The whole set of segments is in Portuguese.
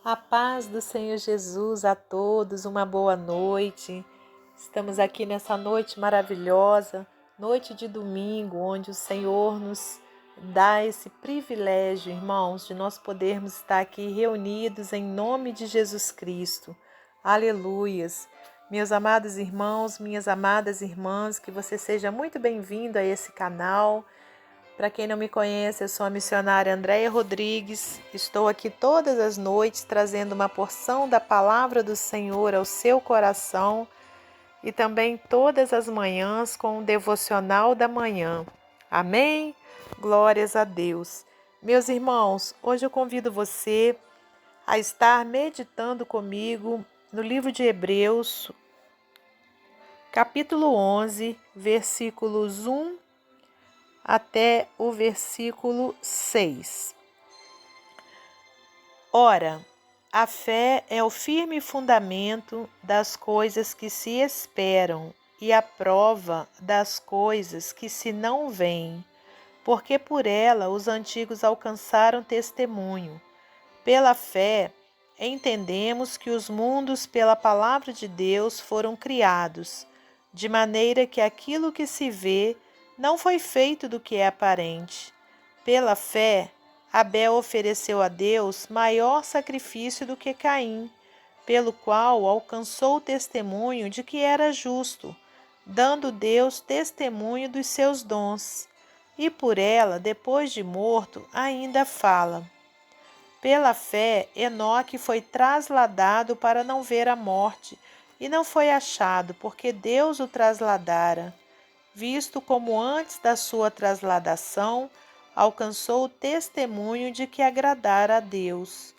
A paz do Senhor Jesus a todos, uma boa noite. Estamos aqui nessa noite maravilhosa, noite de domingo, onde o Senhor nos dá esse privilégio, irmãos, de nós podermos estar aqui reunidos em nome de Jesus Cristo. Aleluias! Meus amados irmãos, minhas amadas irmãs, que você seja muito bem-vindo a esse canal. Para quem não me conhece, eu sou a missionária Andréia Rodrigues. Estou aqui todas as noites trazendo uma porção da palavra do Senhor ao seu coração e também todas as manhãs com o devocional da manhã. Amém? Glórias a Deus. Meus irmãos, hoje eu convido você a estar meditando comigo no livro de Hebreus, capítulo 11, versículos 1 até o versículo 6. Ora, a fé é o firme fundamento das coisas que se esperam e a prova das coisas que se não veem, porque por ela os antigos alcançaram testemunho. Pela fé, entendemos que os mundos pela palavra de Deus foram criados, de maneira que aquilo que se vê não foi feito do que é aparente. Pela fé, Abel ofereceu a Deus maior sacrifício do que Caim, pelo qual alcançou o testemunho de que era justo, dando Deus testemunho dos seus dons. E por ela, depois de morto, ainda fala. Pela fé, Enoque foi trasladado para não ver a morte, e não foi achado, porque Deus o trasladara. Visto como antes da sua trasladação, alcançou o testemunho de que agradara a Deus.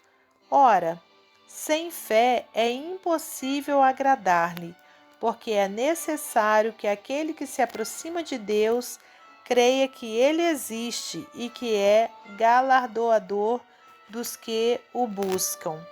Ora, sem fé é impossível agradar-lhe, porque é necessário que aquele que se aproxima de Deus creia que ele existe e que é galardoador dos que o buscam.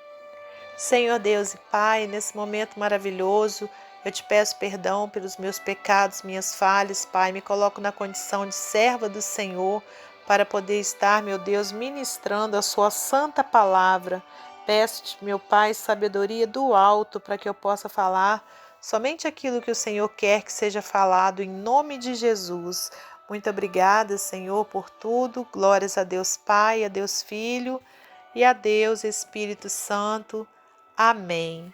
Senhor Deus e Pai, nesse momento maravilhoso, eu te peço perdão pelos meus pecados, minhas falhas, Pai. Me coloco na condição de serva do Senhor para poder estar, meu Deus, ministrando a sua santa palavra. Peço-te, meu Pai, sabedoria do alto para que eu possa falar somente aquilo que o Senhor quer que seja falado, em nome de Jesus. Muito obrigada, Senhor, por tudo. Glórias a Deus Pai, a Deus Filho e a Deus Espírito Santo. Amém.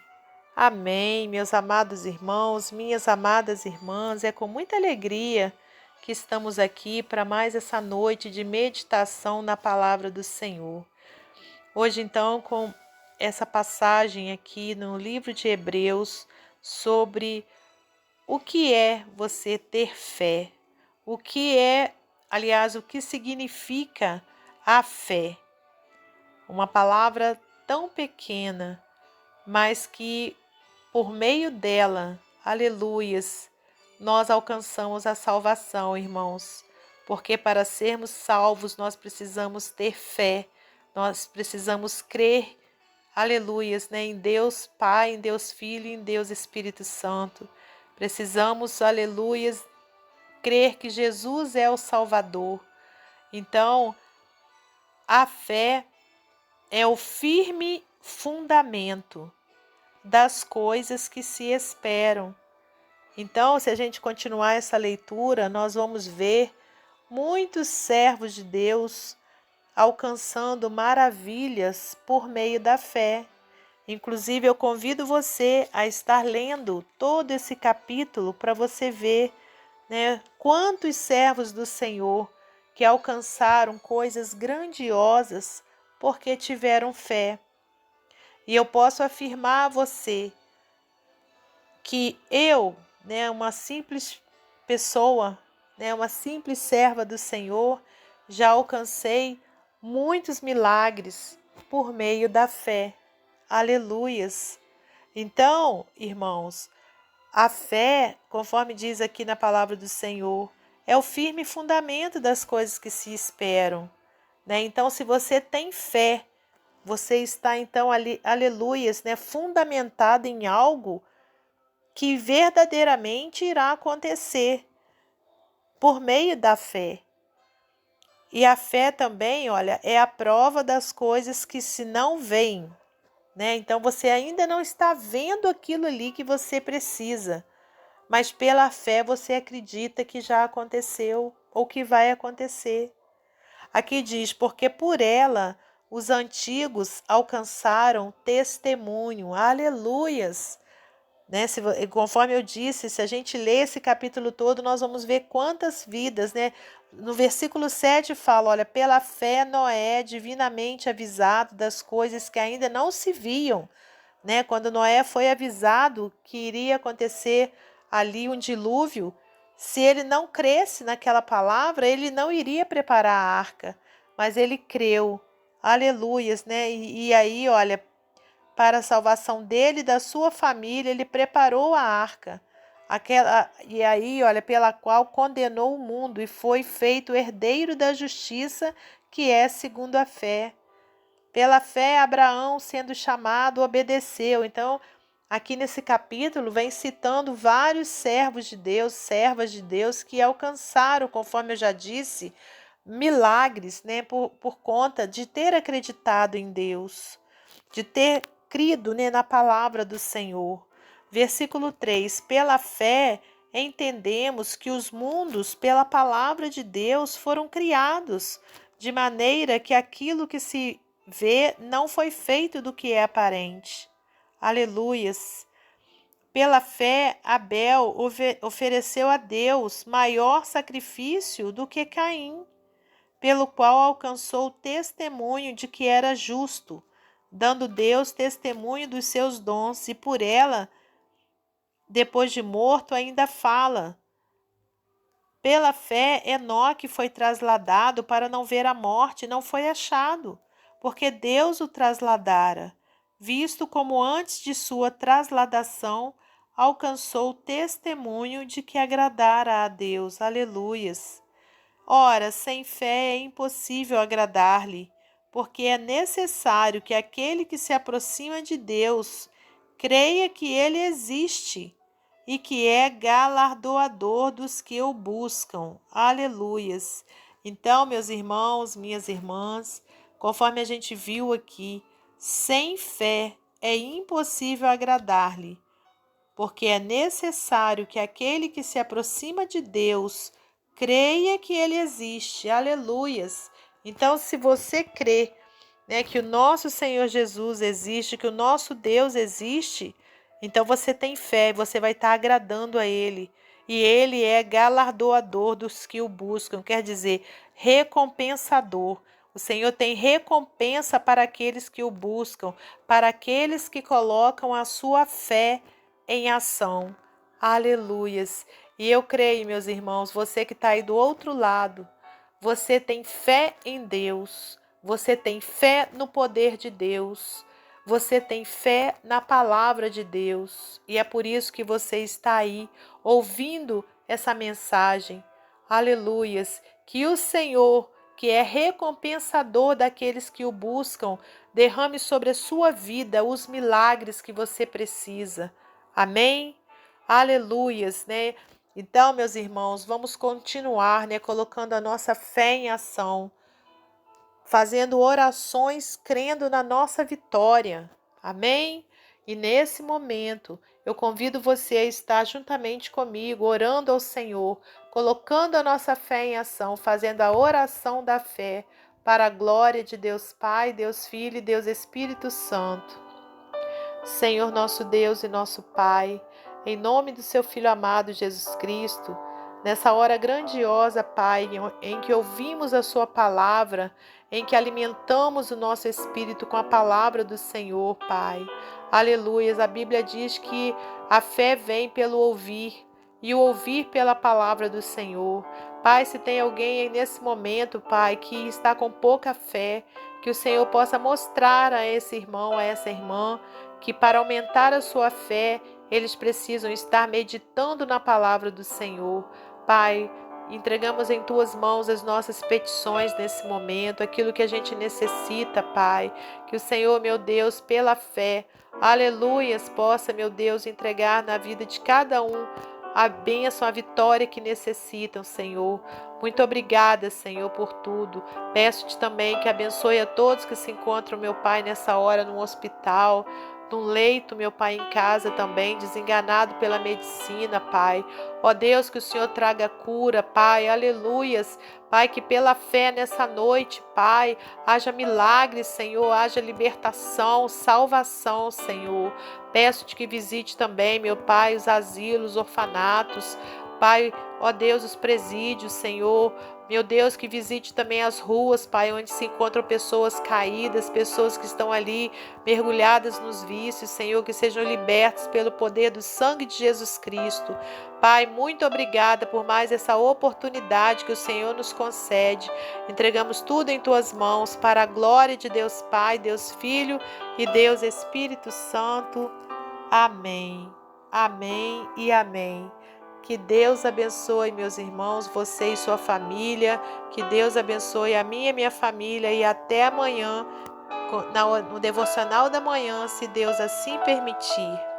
Amém, meus amados irmãos, minhas amadas irmãs, é com muita alegria que estamos aqui para mais essa noite de meditação na palavra do Senhor. Hoje, então, com essa passagem aqui no livro de Hebreus sobre o que é você ter fé, o que é, aliás, o que significa a fé. Uma palavra tão pequena, mas que por meio dela, aleluias, nós alcançamos a salvação, irmãos. Porque para sermos salvos, nós precisamos ter fé, nós precisamos crer, aleluias, né, em Deus Pai, em Deus Filho e em Deus Espírito Santo. Precisamos, aleluias, crer que Jesus é o Salvador. Então, a fé é o firme fundamento das coisas que se esperam. Então, se a gente continuar essa leitura, nós vamos ver muitos servos de Deus alcançando maravilhas por meio da fé. Inclusive, eu convido você a estar lendo todo esse capítulo para você ver, né, quantos servos do Senhor que alcançaram coisas grandiosas porque tiveram fé. E eu posso afirmar a você que eu, né, uma simples pessoa, né, uma simples serva do Senhor, já alcancei muitos milagres por meio da fé. Aleluias! Então, irmãos, a fé, conforme diz aqui na palavra do Senhor, é o firme fundamento das coisas que se esperam, né? Então, se você tem fé, você está então ali, aleluias, né, fundamentado em algo que verdadeiramente irá acontecer por meio da fé. E a fé também, olha, é a prova das coisas que se não veem. né? Então você ainda não está vendo aquilo ali que você precisa, mas pela fé você acredita que já aconteceu ou que vai acontecer. Aqui diz, porque por ela os antigos alcançaram testemunho. Aleluias! Né? Conforme eu disse, se a gente ler esse capítulo todo, nós vamos ver quantas vidas, né? No versículo 7 fala, olha, pela fé Noé, divinamente avisado das coisas que ainda não se viam, né? Quando Noé foi avisado que iria acontecer ali um dilúvio, se ele não cresce naquela palavra, ele não iria preparar a arca, mas ele creu. Aleluias, né? E aí, olha, para a salvação dele e da sua família, ele preparou a arca. E aí, olha, pela qual condenou o mundo e foi feito herdeiro da justiça, que é segundo a fé. Pela fé, Abraão, sendo chamado, obedeceu. Então, aqui nesse capítulo, vem citando vários servos de Deus, servas de Deus, que alcançaram, conforme eu já disse, milagres, né, por conta de ter acreditado em Deus, de ter crido, né, na palavra do Senhor. Versículo 3: pela fé entendemos que os mundos, pela palavra de Deus, foram criados, de maneira que aquilo que se vê não foi feito do que é aparente. Aleluias! Pela fé, Abel ofereceu a Deus maior sacrifício do que Caim, pelo qual alcançou o testemunho de que era justo, dando Deus testemunho dos seus dons, e por ela, depois de morto, ainda fala. Pela fé, Enoque foi trasladado para não ver a morte, e não foi achado, porque Deus o trasladara, visto como antes de sua trasladação alcançou o testemunho de que agradara a Deus. Aleluias! Ora, sem fé é impossível agradar-lhe, porque é necessário que aquele que se aproxima de Deus creia que ele existe e que é galardoador dos que o buscam. Aleluias! Então, meus irmãos, minhas irmãs, conforme a gente viu aqui, sem fé é impossível agradar-lhe, porque é necessário que aquele que se aproxima de Deus creia que ele existe. Aleluias! Então, se você crê, né, que o nosso Senhor Jesus existe, que o nosso Deus existe, então você tem fé, você vai estar agradando a Ele. E Ele é galardoador dos que o buscam, quer dizer, recompensador. O Senhor tem recompensa para aqueles que o buscam, para aqueles que colocam a sua fé em ação. Aleluias! E eu creio, meus irmãos, você que está aí do outro lado, você tem fé em Deus, você tem fé no poder de Deus, você tem fé na palavra de Deus, e é por isso que você está aí ouvindo essa mensagem. Aleluias! Que o Senhor, que é recompensador daqueles que o buscam, derrame sobre a sua vida os milagres que você precisa. Amém? Aleluias, né? Então, meus irmãos, vamos continuar, né, colocando a nossa fé em ação, fazendo orações, crendo na nossa vitória. Amém? E nesse momento, eu convido você a estar juntamente comigo, orando ao Senhor, colocando a nossa fé em ação, fazendo a oração da fé, para a glória de Deus Pai, Deus Filho e Deus Espírito Santo. Senhor nosso Deus e nosso Pai, em nome do seu Filho amado Jesus Cristo, nessa hora grandiosa, Pai, em que ouvimos a sua palavra, em que alimentamos o nosso espírito com a palavra do Senhor, Pai. Aleluias, a Bíblia diz que a fé vem pelo ouvir e o ouvir pela palavra do Senhor. Pai, se tem alguém nesse momento, Pai, que está com pouca fé, que o Senhor possa mostrar a esse irmão, a essa irmã, que para aumentar a sua fé, eles precisam estar meditando na palavra do Senhor. Pai, entregamos em tuas mãos as nossas petições nesse momento, aquilo que a gente necessita, Pai. Que o Senhor, meu Deus, pela fé, aleluias, possa, meu Deus, entregar na vida de cada um a bênção, a vitória que necessitam, Senhor. Muito obrigada, Senhor, por tudo. Peço-te também que abençoe a todos que se encontram, meu Pai, nessa hora no hospital, num leito, meu Pai, em casa também, desenganado pela medicina, Pai. Ó Deus, que o Senhor traga cura, Pai, aleluias. Pai, que pela fé nessa noite, Pai, haja milagres, Senhor, haja libertação, salvação, Senhor. Peço-te que visite também, meu Pai, os asilos, os orfanatos, Pai, ó Deus, os presídios, Senhor. Meu Deus, que visite também as ruas, Pai, onde se encontram pessoas caídas, pessoas que estão ali mergulhadas nos vícios, Senhor, que sejam libertos pelo poder do sangue de Jesus Cristo. Pai, muito obrigada por mais essa oportunidade que o Senhor nos concede. Entregamos tudo em Tuas mãos, para a glória de Deus Pai, Deus Filho e Deus Espírito Santo. Amém. Amém e amém. Que Deus abençoe, meus irmãos, você e sua família. Que Deus abençoe a minha e minha família. E até amanhã, no devocional da manhã, se Deus assim permitir.